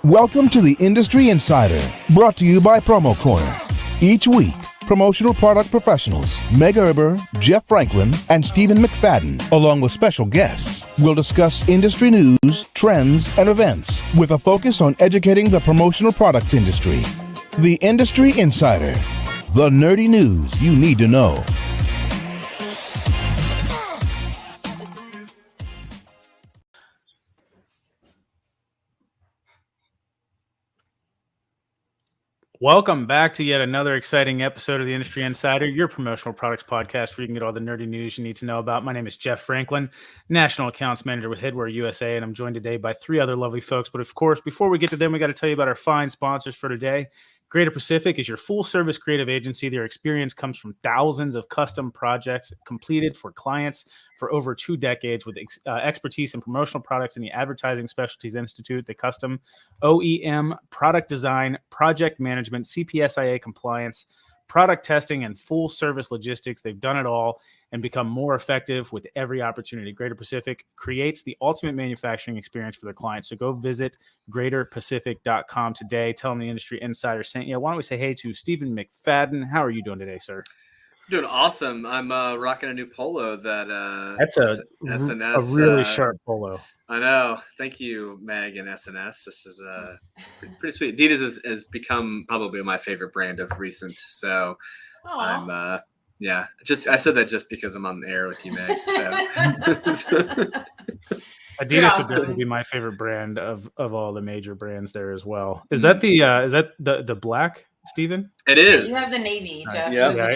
Welcome to the Industry Insider, brought to you by PromoCorner. Each week, promotional product professionals Meg Erber, Jeff Franklin, and Stephen McFadden, along with special guests, will discuss industry news, trends, and events with a focus on educating the promotional products industry. The Industry Insider, the nerdy news you need to know. Welcome back to yet another exciting episode of the Industry Insider, your promotional products podcast where you can get all the nerdy news you need to know about. My name is Jeff Franklin, National Accounts Manager with Headwear USA, and I'm joined today by three other lovely folks. But of course, before we get to them, we got to tell you about our fine sponsors for today. Greater Pacific is your full-service creative agency. Their experience comes from thousands of custom projects completed for clients for over 2 decades with expertise in promotional products in the Advertising Specialties Institute, the custom OEM, product design, project management, CPSIA compliance, product testing, and full-service logistics. They've done it all and become more effective with every opportunity. Greater Pacific creates the ultimate manufacturing experience for their clients. So go visit greaterpacific.com today. Tell them the Industry Insider sent you. Why don't we say hey to Stephen McFadden. How are you doing today, sir? Doing awesome. I'm rocking a new polo that that's a SNS, really sharp polo. I know. Thank you, Meg and SNS. This is pretty sweet. Adidas has become probably my favorite brand of recent. So I'm I said that just because I'm on the air with you, Meg. So. Adidas would definitely be my favorite brand of all the major brands there as well. Is that the black, Stephen? It is. You have the navy, Jeff. Yeah,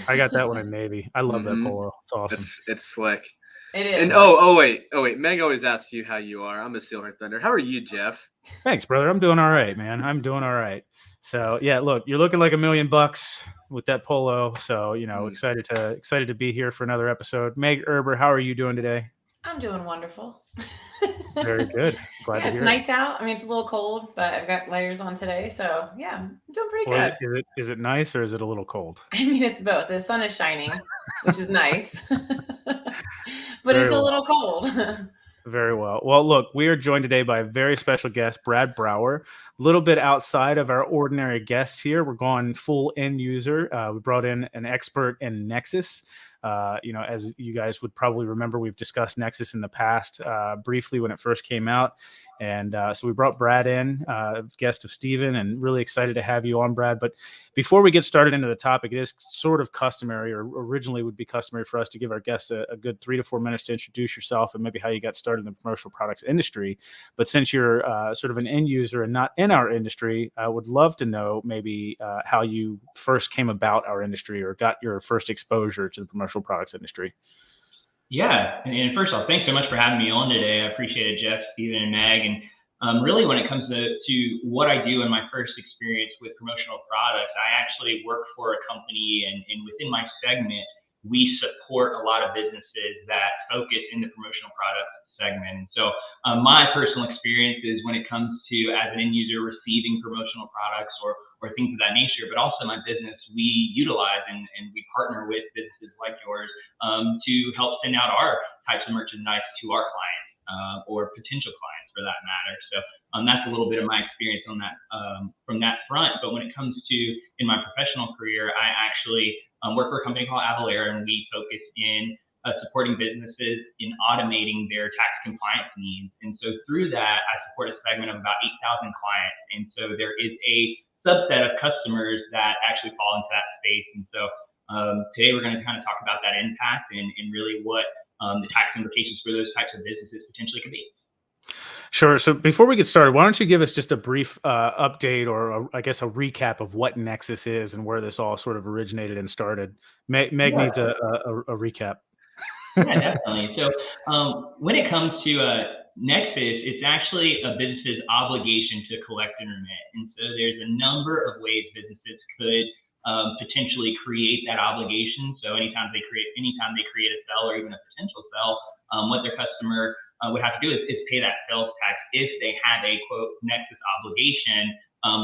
I got that one in navy. I love that polo. It's awesome. It's slick. It is. And oh wait. Meg always asks you how you are. I'm a Silver Thunder. How are you, Jeff? Thanks, brother. I'm doing all right, man. I'm doing all right. So yeah, look, you're looking like $1 million with that polo. So excited to be here for another episode. Meg Erber, how are you doing today? I'm doing wonderful. Very good. Glad to hear. It's nice out. I mean, it's a little cold, but I've got layers on today, so yeah, I'm doing pretty good. Is it nice or is it a little cold? I mean, it's both. The sun is shining, which is nice, but it's a little cold. Very well. Well, look, we are joined today by a very special guest, Brad Brower. A little bit outside of our ordinary guests here. We're going full end user. We brought in an expert in Nexus. As you guys would probably remember, we've discussed Nexus in the past briefly when it first came out. And so we brought Brad in, guest of Stephen, and really excited to have you on, Brad. But before we get started into the topic, it is sort of customary, or originally would be customary for us to give our guests a good 3 to 4 minutes to introduce yourself and maybe how you got started in the promotional products industry. But since you're sort of an end user and not in our industry, I would love to know maybe how you first came about our industry or got your first exposure to the promotional products industry. Yeah, and first of all, thanks so much for having me on today. I appreciate it, Jeff, Stephen, and Meg. And really, when it comes to what I do in my first experience with promotional products, I actually work for a company, and within my segment, we support a lot of businesses that focus in the promotional products segment. So my personal experience is when it comes to, as an end user, receiving promotional products or things of that nature, but also my business, we utilize and we partner with businesses like yours to help send out our types of merchandise to our clients or potential clients for that matter. So that's a little bit of my experience on that from that front. But when it comes to in my professional career, I actually work for a company called Avalara, and we focus in supporting businesses in automating their tax compliance needs. And so through that, I support a segment of about 8,000 clients. And so there is a subset of customers that actually fall into that space. And so today we're going to kind of talk about that impact and really what the tax implications for those types of businesses potentially could be. Sure. So before we get started, why don't you give us just a brief update or I guess a recap of what Nexus is and where this all sort of originated and started. Meg needs a recap. Yeah, definitely. So when it comes to Nexus, it's actually a business's obligation to collect and remit. And so there's a number of ways businesses could potentially create that obligation. So anytime they create a sell or even a potential sell, what their customer would have to do is pay that sales tax if they have a quote Nexus obligation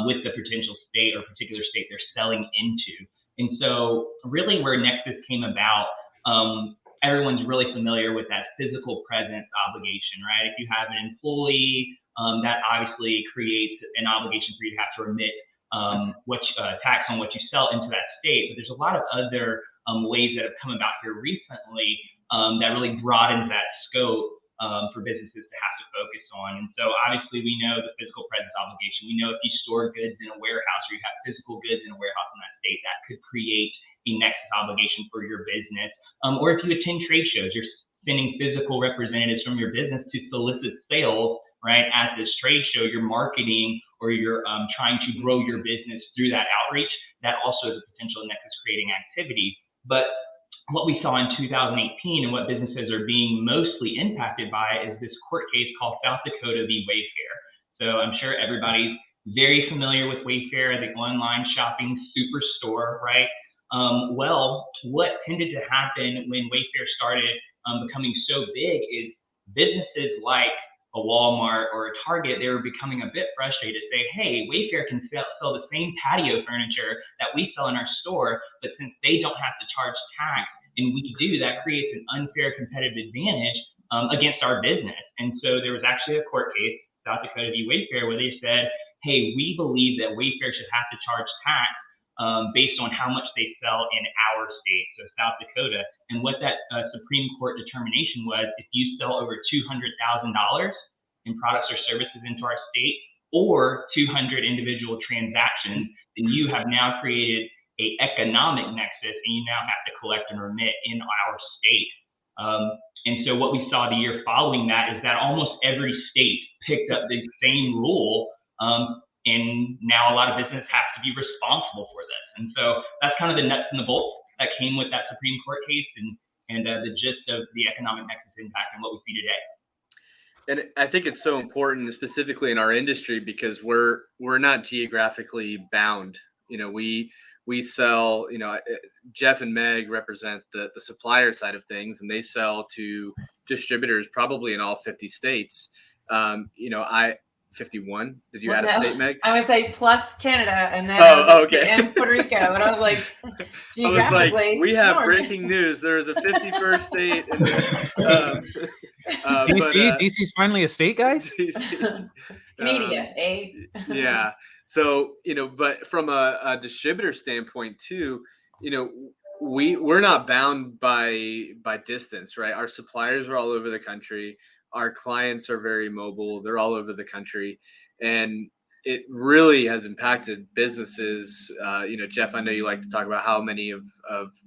with the potential state or particular state they're selling into. And so really where Nexus came about, everyone's really familiar with that physical presence obligation, right? If you have an employee that obviously creates an obligation for you to have to remit tax on what you sell into that state. But there's a lot of other ways that have come about here recently that really broadens that scope for businesses to have to focus on. And so obviously we know the physical presence obligation. We know if you store goods in a warehouse or you have physical goods in a warehouse in that state, that could create a nexus obligation for your business. Or if you attend trade shows, you're sending physical representatives from your business to solicit sales, right? At this trade show, you're marketing or you're trying to grow your business through that outreach. That also is a potential nexus creating activity. But what we saw in 2018 and what businesses are being mostly impacted by is this court case called South Dakota v. Wayfair. So I'm sure everybody's very familiar with Wayfair, the online shopping superstore, right? Well, what tended to happen when Wayfair started becoming so big is businesses like a Walmart or a Target, they were becoming a bit frustrated to say, hey, Wayfair can sell the same patio furniture that we sell in our store, but since they don't have to charge tax, and we do, that creates an unfair competitive advantage against our business. And so there was actually a court case, South Dakota v. Wayfair, where they said, hey, we believe that Wayfair should have to charge tax based on how much they sell in our state, so South Dakota. And what that Supreme Court determination was, if you sell over $200,000 in products or services into our state, or 200 individual transactions, then you have now created a economic nexus, and you now have to collect and remit in our state. And so what we saw the year following that is that almost every state picked up the same rule, and now a lot of business has to be responsible for this. And so that's kind of the nuts and the bolts that came with that Supreme Court case, and the gist of the economic nexus impact and what we see today. And I think it's so important, specifically in our industry, because we're not geographically bound. We sell, Jeff and Meg represent the supplier side of things, and they sell to distributors probably in all 50 states. 51. Did you add a state, Meg? I would say plus Canada, and then okay. and Puerto Rico. And I was like, geographically, we have breaking news. There is a 51st state. DC's finally a state, guys. Canada, eh? Yeah. So, but from a distributor standpoint too, we're not bound by distance, right? Our suppliers are all over the country. Our clients are very mobile. They're all over the country. And it really has impacted businesses. Jeff, I know you like to talk about how many of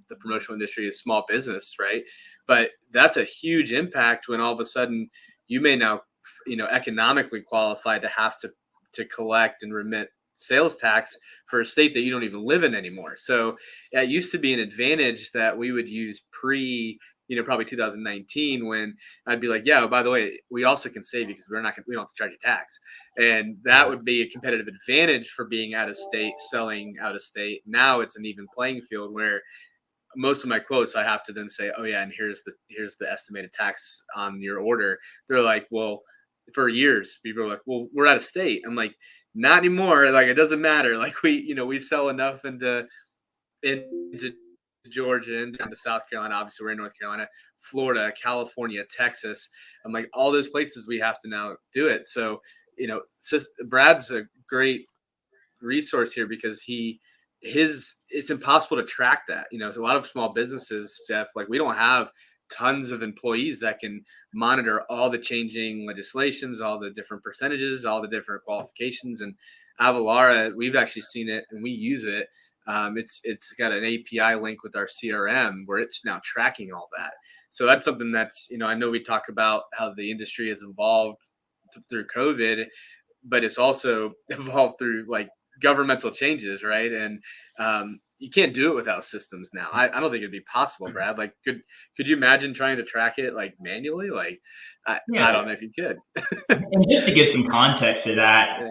the promotional industry is small business, right? But that's a huge impact when all of a sudden you may now, economically qualify to have to collect and remit sales tax for a state that you don't even live in anymore. So it used to be an advantage that we would use probably 2019, when I'd be like, yeah, by the way, we also can save you because we don't have to charge you tax. And that would be a competitive advantage for being out of state, selling out of state. Now it's an even playing field where most of my quotes, I have to then say, oh yeah, and here's the estimated tax on your order. They're like, well, for years, people are like, well, we're out of state. I'm like, not anymore. Like, it doesn't matter. Like we sell enough into Georgia and down to South Carolina. Obviously, we're in North Carolina, Florida, California, Texas. I'm like, all those places we have to now do it. So, Brad's a great resource here because it's impossible to track that. There's a lot of small businesses, Jeff, like we don't have tons of employees that can monitor all the changing legislations, all the different percentages, all the different qualifications. And Avalara, we've actually seen it and we use it. It's got an API link with our CRM where it's now tracking all that. So that's something that's, I know we talk about how the industry has evolved through COVID, but it's also evolved through like governmental changes, right? And you can't do it without systems now. I don't think it'd be possible, Brad. Like, could you imagine trying to track it like manually? Like, I don't know if you could. And just to give some context to that,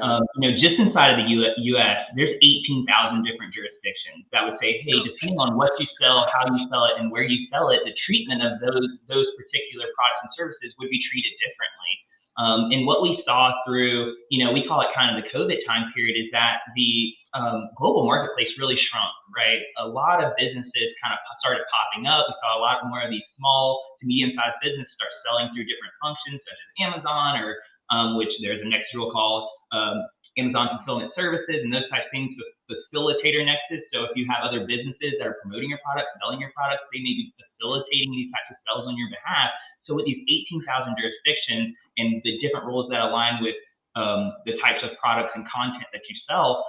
just inside of the U.S., there's 18,000 different jurisdictions that would say, hey, depending on what you sell, how you sell it, and where you sell it, the treatment of those particular products and services would be treated differently. And what we saw through, we call it kind of the COVID time period, is that the global marketplace really shrunk, right? A lot of businesses kind of started popping up. We saw a lot more of these small to medium-sized businesses start selling through different functions, such as Amazon or which there's a next role called Amazon Fulfillment Services and those types of things with facilitator nexus. So if you have other businesses that are promoting your products, selling your products, they may be facilitating these types of sales on your behalf. So with these 18,000 jurisdictions and the different rules that align with the types of products and content that you sell,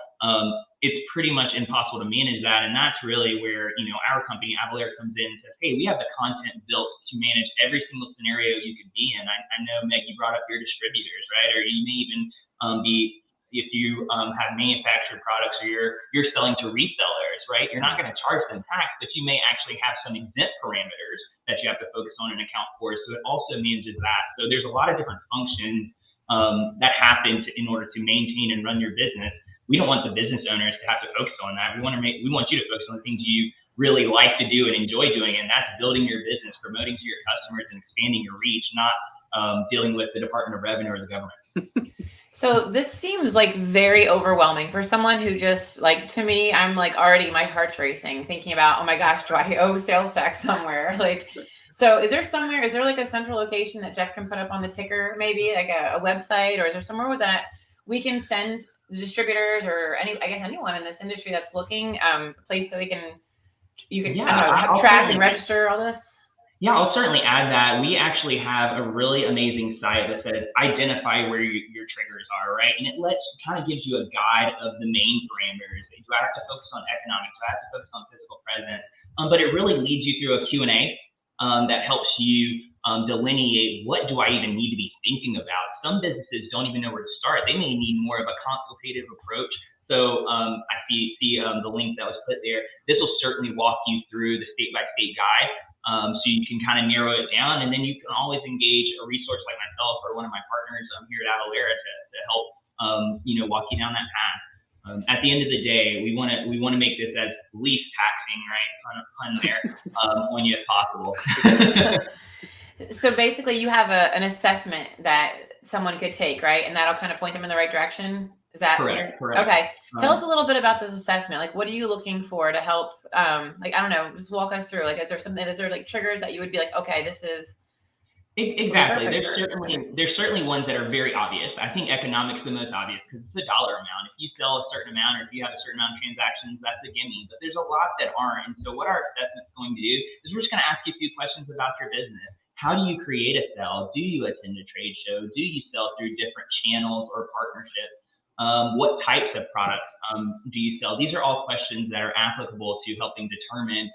it's pretty much impossible to manage that. And that's really where, our company, Avalara, comes in and says, hey, we have the content built to manage every single scenario you could be in. I know, Meg, you brought up your distributors, right? Or you may even be, if you have manufactured products or you're selling to resellers, right? You're not going to charge them tax, but you may actually have some exempt parameters that you have to focus on and account for. So it also manages that. So there's a lot of different functions that happen in order to maintain and run your business. We don't want the business owners to have to focus on that. We want you to focus on the things you really like to do and enjoy doing, and that's building your business, promoting to your customers, and expanding your reach, not dealing with the Department of Revenue or the government. So this seems like very overwhelming for someone who just to me, I'm already my heart's racing thinking about, oh my gosh, do I owe sales tax somewhere? So is there a central location that Jeff can put up on the ticker, maybe like a website, or is there somewhere that we can send the distributors or anyone in this industry that's looking, a place so you can track and register all this? Yeah, I'll certainly add that. We actually have a really amazing site that says identify where your triggers are, right? And it kind of gives you a guide of the main parameters. Do I have to focus on economics? Do I have to focus on physical presence? But it really leads you through a Q&A that helps you delineate what do I even need to be thinking about. Some businesses don't even know where to start. They may need more of a consultative approach. So I see the link that was put there. This will certainly walk you through the state-by-state guide. So you can kind of narrow it down, and then you can always engage a resource like myself or one of my partners here at Avalara to help walk you down that path. At the end of the day, we want to make this as least taxing, right, pun there, on you as possible. So basically, you have an assessment that someone could take, right, and that'll kind of point them in the right direction. Is that correct? Okay. Tell us a little bit about this assessment. What are you looking for to help? I don't know. Just walk us through. Is there triggers that you would be like, okay, this is exactly. There's certainly ones that are very obvious. I think economics is the most obvious because it's a dollar amount. If you sell a certain amount or if you have a certain amount of transactions, that's a gimme. But there's a lot that aren't. And so what our assessment's going to do is we're just going to ask you a few questions about your business. How do you create a sale? Do you attend a trade show? Do you sell through different channels or partnerships? What types of products do you sell? These are all questions that are applicable to helping determine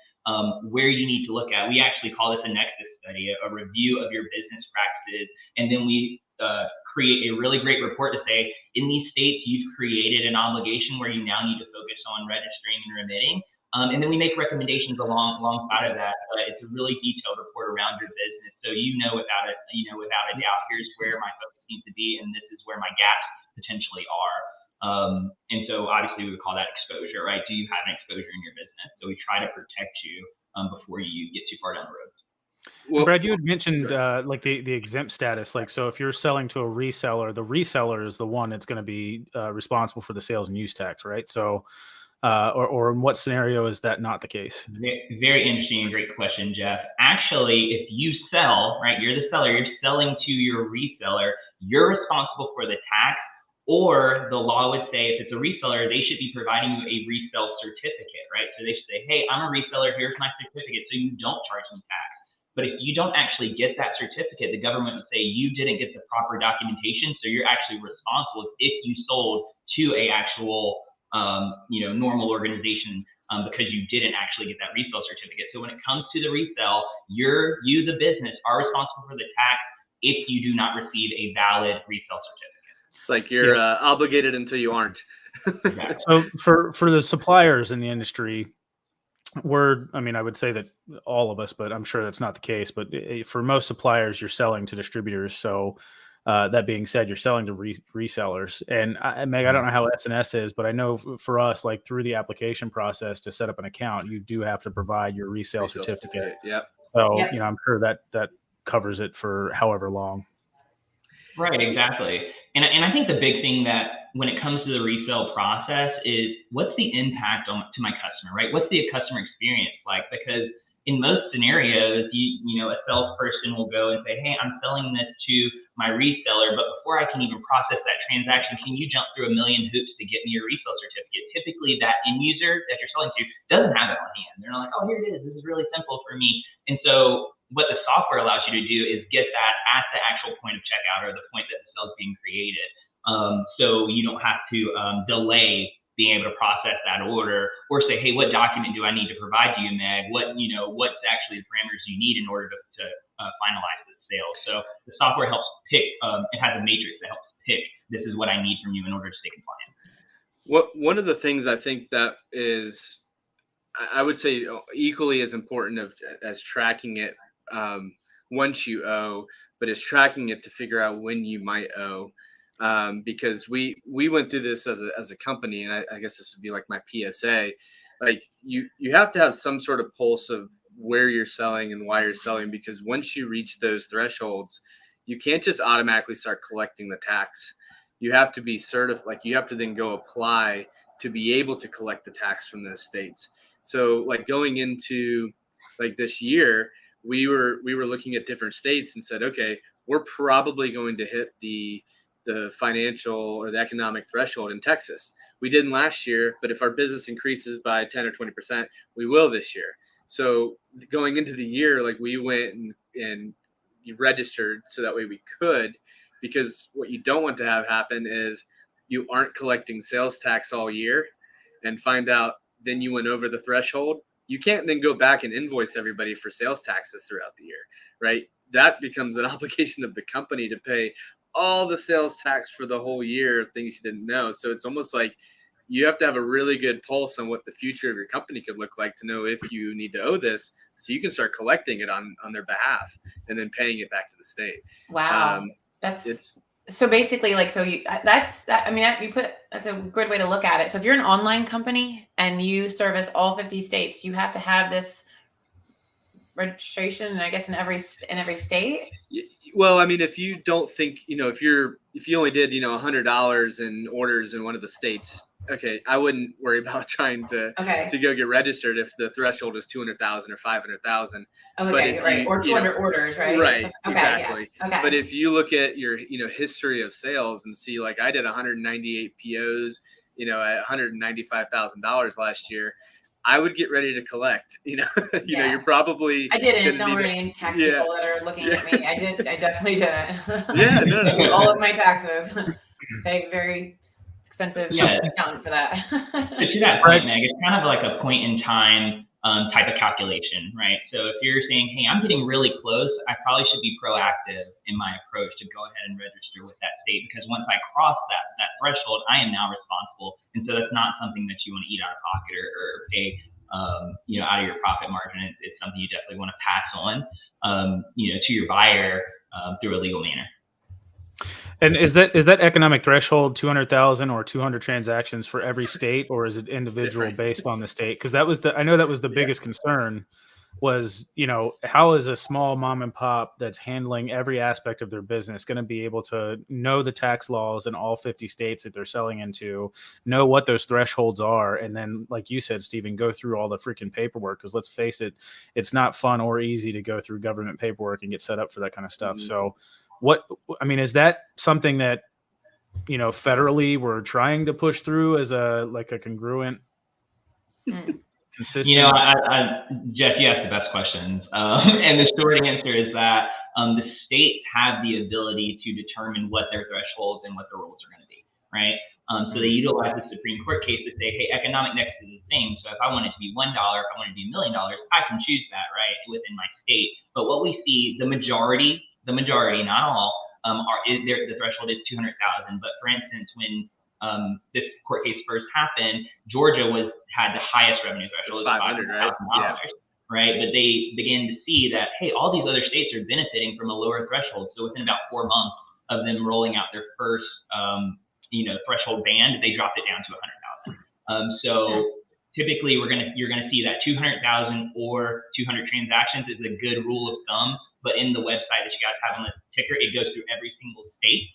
where you need to look at. We actually call this a nexus study, a review of your business practices. And then we create a really great report to say, in these states, you've created an obligation where you now need to focus on registering and remitting. And then we make recommendations alongside of that. It's a really detailed report around your business. So without a doubt, here's where my focus needs to be, and this is where my gaps potentially are. And so obviously we would call that exposure, right? Do you have an exposure in your business? So we try to protect you before you get too far down the road. Well, Brad, you had mentioned the exempt status. So if you're selling to a reseller, the reseller is the one that's going to be responsible for the sales and use tax, right? So or in what scenario is that not the case? Very interesting and great question, Jeff. Actually, if you sell, right, you're the seller, you're selling to your reseller, you're responsible for the tax. Or the law would say if it's a reseller, they should be providing you a resale certificate, right? So they should say, hey, I'm a reseller, here's my certificate, so you don't charge me tax. But if you don't actually get that certificate, the government would say you didn't get the proper documentation, so you're actually responsible if you sold to a actual normal organization because you didn't actually get that resale certificate. So when it comes to the resale, you the business are responsible for the tax if you do not receive a valid resale certificate. It's like you're obligated until you aren't. So for the suppliers in the industry, I would say that all of us, but I'm sure that's not the case. But for most suppliers, you're selling to distributors. So that being said, you're selling to resellers. And Meg, I don't know how SNS is, but I know for us, through the application process to set up an account, you do have to provide your resale certificate. Yep. So I'm sure that covers it for however long. Right, exactly. And I think the big thing that when it comes to the resale process is what's the impact to my customer, right? What's the customer experience like? Because in most scenarios, a salesperson will go and say, hey, I'm selling this to my reseller, but before I can even process that transaction, can you jump through a million hoops to get me your resale certificate? Typically, that end user that you're selling to doesn't have it on hand. They're like, oh, here it is. This is really simple for me. And so what the software allows you to do is get that at the actual point of checkout or the point that the sale is being created. So you don't have to delay being able to process that order or say, hey, what document do I need to provide to you, Meg? What's actually the parameters you need in order to finalize the sale? So the software helps pick, it has a matrix that helps pick, this is what I need from you in order to stay compliant. One of the things I think that is, I would say, equally as important as tracking it once you owe, but is tracking it to figure out when you might owe. Because we went through this as a company, and I guess this would be like my PSA. Like you have to have some sort of pulse of where you're selling and why you're selling, because once you reach those thresholds, you can't just automatically start collecting the tax. You have to be certified, like you have to then go apply to be able to collect the tax from those states. So like going into like this year, we were looking at different states and said, okay, we're probably going to hit the financial or the economic threshold in Texas. We didn't last year, but if our business increases by 10 or 20%, we will this year. So going into the year, like we went and you registered so that way we could, because what you don't want to have happen is you aren't collecting sales tax all year and find out then you went over the threshold. You can't then go back and invoice everybody for sales taxes throughout the year, right? That becomes an obligation of the company to pay all the sales tax for the whole year of things you didn't know. So it's almost like you have to have a really good pulse on what the future of your company could look like to know if you need to owe this, so you can start collecting it on their behalf and then paying it back to the state. Wow. That's so basically like, so you, that's a good way to look at it. So if you're an online company and you service all 50 states, you have to have this registration, I guess, in every state. Well, I mean, if you don't think, if you only did, $100 in orders in one of the states, okay, I wouldn't worry about trying to go get registered if the threshold is 200,000 or 500,000. Okay, right. Or 200 orders, right? Right, okay, exactly. Yeah. Okay. But if you look at your, history of sales and see, like I did 198 POs, at $195,000 last year, I would get ready to collect. You're probably. I didn't. Don't worry, any tax people that are looking at me. I definitely didn't. Yeah, no. All of my taxes. Pay very expensive accountant for that. But to that point, Meg, it's kind of like a point in time type of calculation, right? So if you're saying, hey, I'm getting really close, I probably should be proactive in my approach to go ahead and register with that state, because once I cross that threshold, I am now responsible. And so that's not something that you want to eat out of pocket or pay out of your profit margin. It's something you definitely want to pass on to your buyer through a legal manner. And is that economic threshold 200,000 or 200 transactions for every state, or is it individual based on the state? Because I know that was the biggest concern was, how is a small mom and pop that's handling every aspect of their business going to be able to know the tax laws in all 50 states that they're selling into, know what those thresholds are, and then, like you said, Stephen, go through all the freaking paperwork? Because let's face it, it's not fun or easy to go through government paperwork and get set up for that kind of stuff. So is that something that, federally we're trying to push through as a congruent, consistent? Jeff, you asked the best questions. And the short answer is that the states have the ability to determine what their thresholds and what the rules are going to be, right? So they utilize the Supreme Court case to say, hey, economic nexus is the same. So if I want it to be $1, if I want it to be $1 million, I can choose that, right, within my state. But what we see, the majority, not all, the threshold is 200,000. But for instance, when this court case first happened, Georgia had the highest revenue threshold, $500,000, right? Right? But they began to see that, hey, all these other states are benefiting from a lower threshold. So within about 4 months of them rolling out their first, threshold band, they dropped it down to 100,000. So typically, you're gonna see that 200,000 or 200 transactions is a good rule of thumb. But in the website that you guys have on the ticker, it goes through every single state.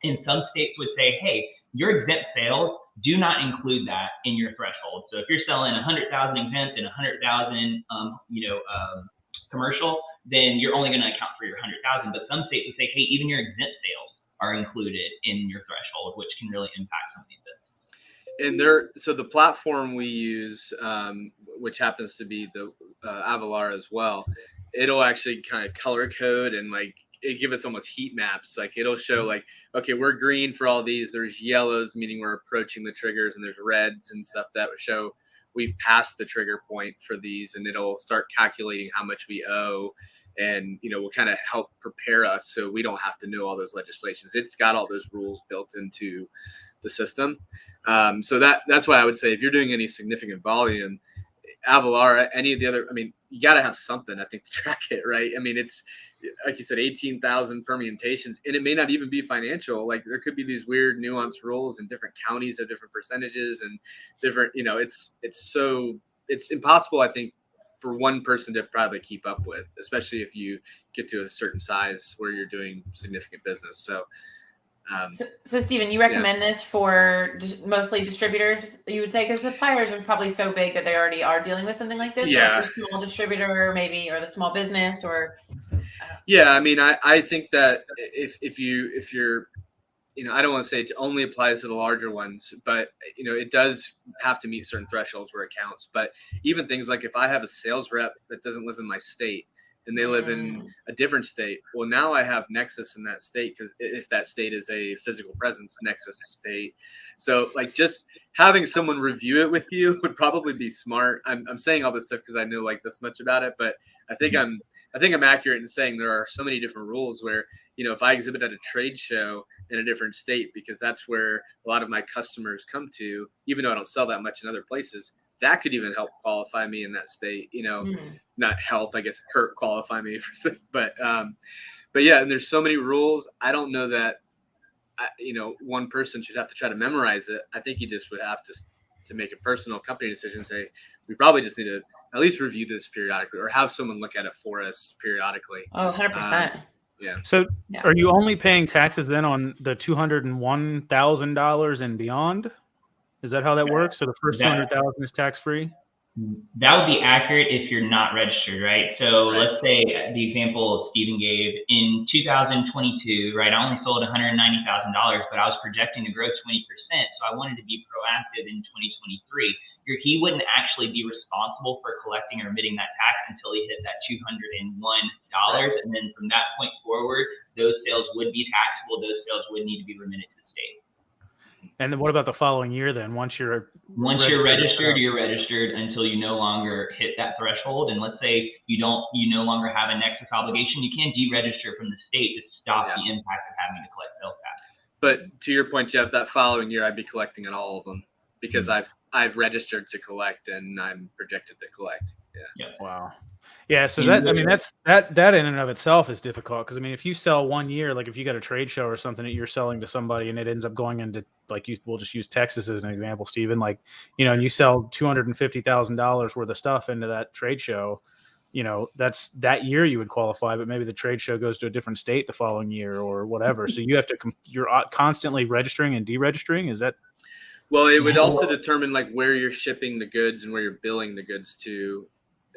And some states would say, hey, your exempt sales do not include that in your threshold. So if you're selling 100,000 exempt and 100,000, commercial, then you're only going to account for your 100,000. But some states will say, hey, even your exempt sales are included in your threshold, which can really impact some of these businesses. And so the platform we use, which happens to be the Avalara as well, it'll actually kind of color code and like it give us almost heat maps. Like it'll show like, okay, we're green for all these. There's yellows, meaning we're approaching the triggers, and there's reds and stuff that would show we've passed the trigger point for these, and it'll start calculating how much we owe. And, will kind of help prepare us so we don't have to know all those legislations. It's got all those rules built into the system. So that's why I would say if you're doing any significant volume, Avalara, any of the other, you got to have something, I think, to track it, right? It's, like you said, 18,000 permutations, and it may not even be financial. Like there could be these weird nuanced rules, and different counties have different percentages and different, it's impossible, I think, for one person to probably keep up with, especially if you get to a certain size where you're doing significant business. So Stephen, you recommend this for mostly distributors, you would say, because suppliers are probably so big that they already are dealing with something like this. Yeah. Like the small distributor, maybe, or the small business, or. Yeah, I think that if you're, I don't want to say it only applies to the larger ones, but it does have to meet certain thresholds where it counts. But even things like if I have a sales rep that doesn't live in my state and they live in a different state, well, now I have Nexus in that state, because if that state is a physical presence Nexus state. So like just having someone review it with you would probably be smart. I'm saying all this stuff because I know like this much about it, but I think I'm accurate in saying there are so many different rules where, if I exhibit at a trade show in a different state, because that's where a lot of my customers come to, even though I don't sell that much in other places, that could even help qualify me in that state, not help, I guess, hurt qualify me for, but yeah, and there's so many rules. I don't know that, one person should have to try to memorize it. I think you just would have to make a personal company decision and say, we probably just need to at least review this periodically, or have someone look at it for us periodically. Oh, 100%. Yeah. So are you only paying taxes then on the $201,000 and beyond? Is that how that works? So the first 200,000 is tax free? That would be accurate if you're not registered, right? So let's say the example Stephen gave in 2022, right? I only sold $190,000, but I was projecting to grow 20%. So I wanted to be proactive in 2023. He wouldn't actually be responsible for collecting or remitting that tax until he hit that $201. And then from that point forward, those sales would be taxable. Those sales would need to be remitted to the state. And then what about the following year then? Once you're registered, you're registered until you no longer hit that threshold. And let's say you no longer have a Nexus obligation, you can deregister from the state to stop the impact of having to collect sales tax. But to your point, Jeff, that following year I'd be collecting on all of them, because I've registered to collect and I'm projected to collect. Yeah. Wow. Yeah. So that in and of itself is difficult. Cause if you sell 1 year, like if you got a trade show or something that you're selling to somebody and it ends up going into, like, we'll just use Texas as an example, Stephen, like, and you sell $250,000 worth of stuff into that trade show, that's that year you would qualify, but maybe the trade show goes to a different state the following year or whatever. So you have to, you're constantly registering and deregistering. Is that? Well, it would also determine like where you're shipping the goods and where you're billing the goods to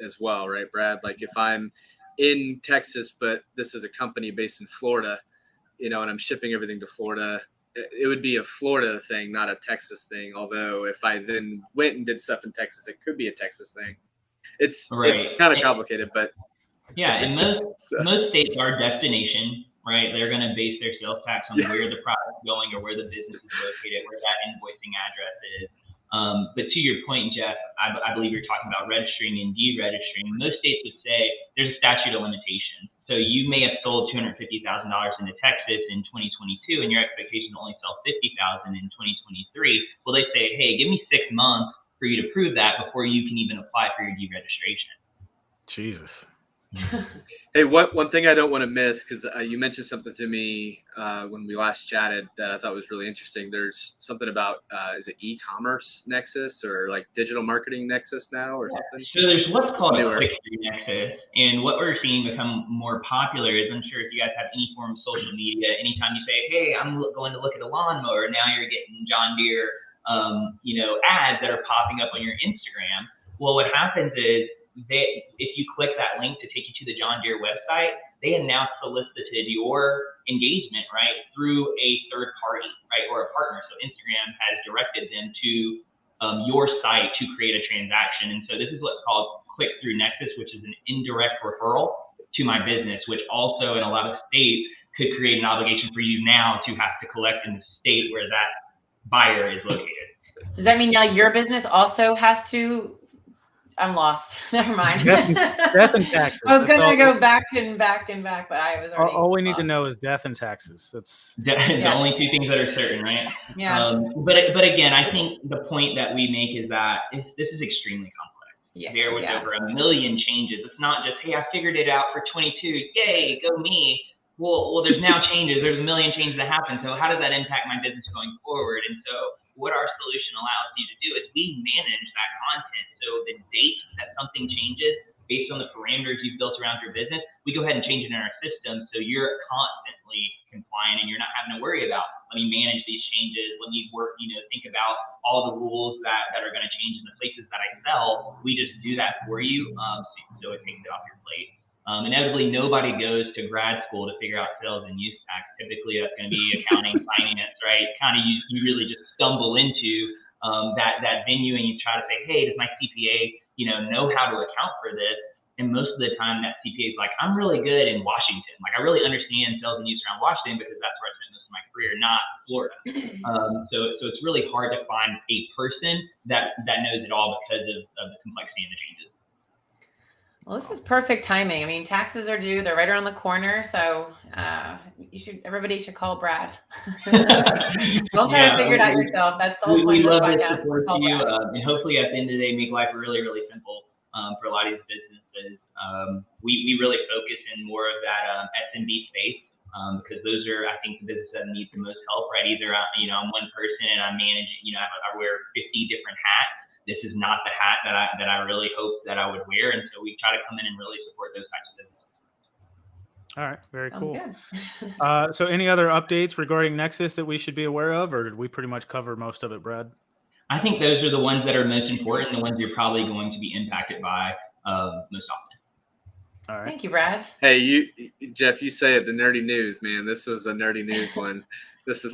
as well, right, Brad? Like if I'm in Texas, but this is a company based in Florida, and I'm shipping everything to Florida, it would be a Florida thing, not a Texas thing. Although if I then went and did stuff in Texas, it could be a Texas thing. It's kind of complicated, but and most states are destination, right? They're going to base their sales tax on where the product's going or where the business is located, where that invoicing address is. But to your point, Jeff, I believe you're talking about registering and deregistering. Most states would say there's a statute of limitation. So you may have sold $250,000 into Texas in 2022, and your expectation to only sell $50,000 in 2023. Well, they say, hey, give me 6 months for you to prove that before you can even apply for your deregistration. Jesus. Hey, one thing I don't want to miss, because you mentioned something to me when we last chatted that I thought was really interesting. There's something about, is it e-commerce nexus or like digital marketing nexus now or something? So there's what's called a newer. click-through nexus, and what we're seeing become more popular is, I'm sure if you guys have any form of social media, anytime you say, hey, I'm going to look at a lawnmower, now you're getting John Deere, ads that are popping up on your Instagram. Well, what happens is, if you click that link to take you to the John Deere website, they have now solicited your engagement, right, through a third party, right, or a partner. So Instagram has directed them to your site to create a transaction. And so this is what's called click-through nexus, which is an indirect referral to my business, which also in a lot of states could create an obligation for you now to have to collect in the state where that buyer is located. Does that mean now your business also has to? I'm lost. Never mind. Death and taxes. I was going to go back and back, but I was already all we need lost. to know is death and taxes. That's the only two things that are certain, right? Yeah. But again, I think the point that we make is that this is extremely complex. Yeah. There was over 1 million changes. It's not just, hey, I figured it out for 22. Yay, go me. Well, there's now changes. There's 1 million changes that happen. So how does that impact my business going forward? And so what our solution allows you to do is we manage that content. So the date that something changes based on the parameters you've built around your business, we go ahead and change it in our system. So you're constantly compliant and you're not having to worry about, let me manage these changes. Let me work, think about all the rules that are going to change in the places that I sell. We just do that for you. So it takes it off your plate. Inevitably, nobody goes to grad school to figure out sales and use tax. Typically, that's going to be accounting, finance, right? Kind of you really just stumble into that venue and you try to say, hey, does my CPA, know how to account for this? And most of the time, that CPA is like, I'm really good in Washington. Like, I really understand sales and use around Washington because that's where I spent most of my career, not Florida. So it's really hard to find a person that knows it all because of the complexity and the changes. Well, this is perfect timing. I mean, taxes are due; they're right around the corner. So everybody should call Brad. Don't try to figure it out yourself. That's the whole point of this podcast. You, and hopefully, at the end of the day, make life really, really simple for a lot of these businesses. We really focus in more of that SMB space because those are, I think, the businesses that need the most help. Right? Either I'm one person and I manage. I wear 50 different hats. This is not the hat that I really hope that I would wear. And so we try to come in and really support those types of businesses. All right. Very cool. Good. So any other updates regarding Nexus that we should be aware of, or did we pretty much cover most of it, Brad? I think those are the ones that are most important, the ones you're probably going to be impacted by most often. All right. Thank you, Brad. Hey, Jeff, you say it, the nerdy news, man. This was a nerdy news one. It's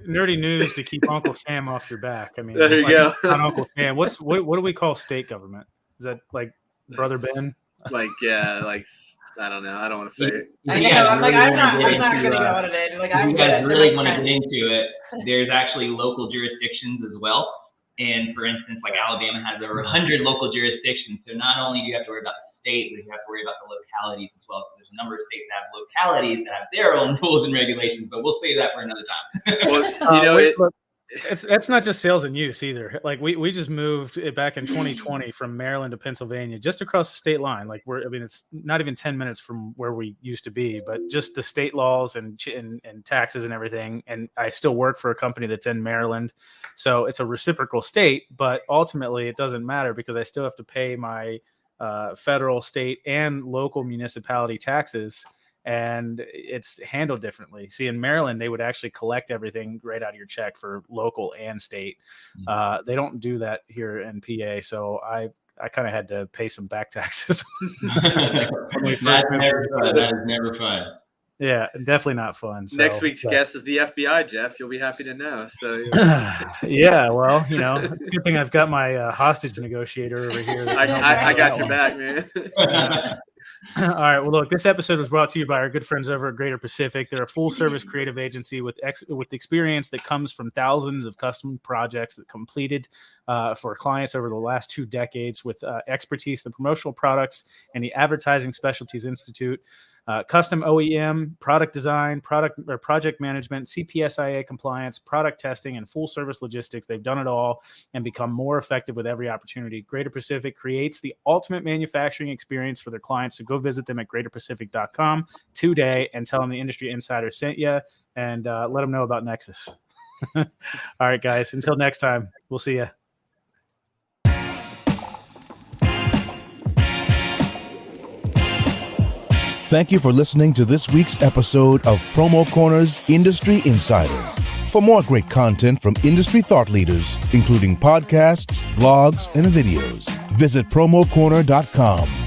nerdy news to keep Uncle Sam off your back. I mean, there you go. Not Uncle Sam. What do we call state government? Is that like Brother Ben? Like I don't know. I don't want to say it. I know. I'm like, I'm not going to go into it. Like, you guys really want to get into it. There's actually local jurisdictions as well. And for instance, like Alabama has over 100 local jurisdictions. So not only do you have to worry about the state, but you have to worry about the localities as well. So there's a number of states that have localities that have their own rules and regulations, but we'll save that for another time. Well, that's not just sales and use either. Like we just moved it back in 2020 from Maryland to Pennsylvania, just across the state line. Like it's not even 10 minutes from where we used to be, but just the state laws and taxes and everything. And I still work for a company that's in Maryland, so it's a reciprocal state. But ultimately, it doesn't matter because I still have to pay my federal, state, and local municipality taxes. And it's handled differently. See, in Maryland, they would actually collect everything right out of your check for local and state. They don't do that here in PA. So I kind of had to pay some back taxes. That is never fun. Yeah, definitely not fun. So, next week's guest is the FBI, Jeff. You'll be happy to know. So yeah, well, good thing I've got my hostage negotiator over here. I got your back, man. All right. Well, look, this episode was brought to you by our good friends over at Greater Pacific. They're a full-service creative agency with experience that comes from thousands of custom projects that completed for clients over the last 2 decades with expertise in promotional products and the Advertising Specialties Institute. custom OEM, product design, product or project management, CPSIA compliance, product testing, and full service logistics. They've done it all and become more effective with every opportunity. Greater Pacific creates the ultimate manufacturing experience for their clients. So go visit them at greaterpacific.com today and tell them the Industry Insider sent you, and let them know about Nexus. All right, guys. Until next time, we'll see you. Thank you for listening to this week's episode of PromoCorner's Industry Insider. For more great content from industry thought leaders, including podcasts, blogs, and videos, visit promocorner.com.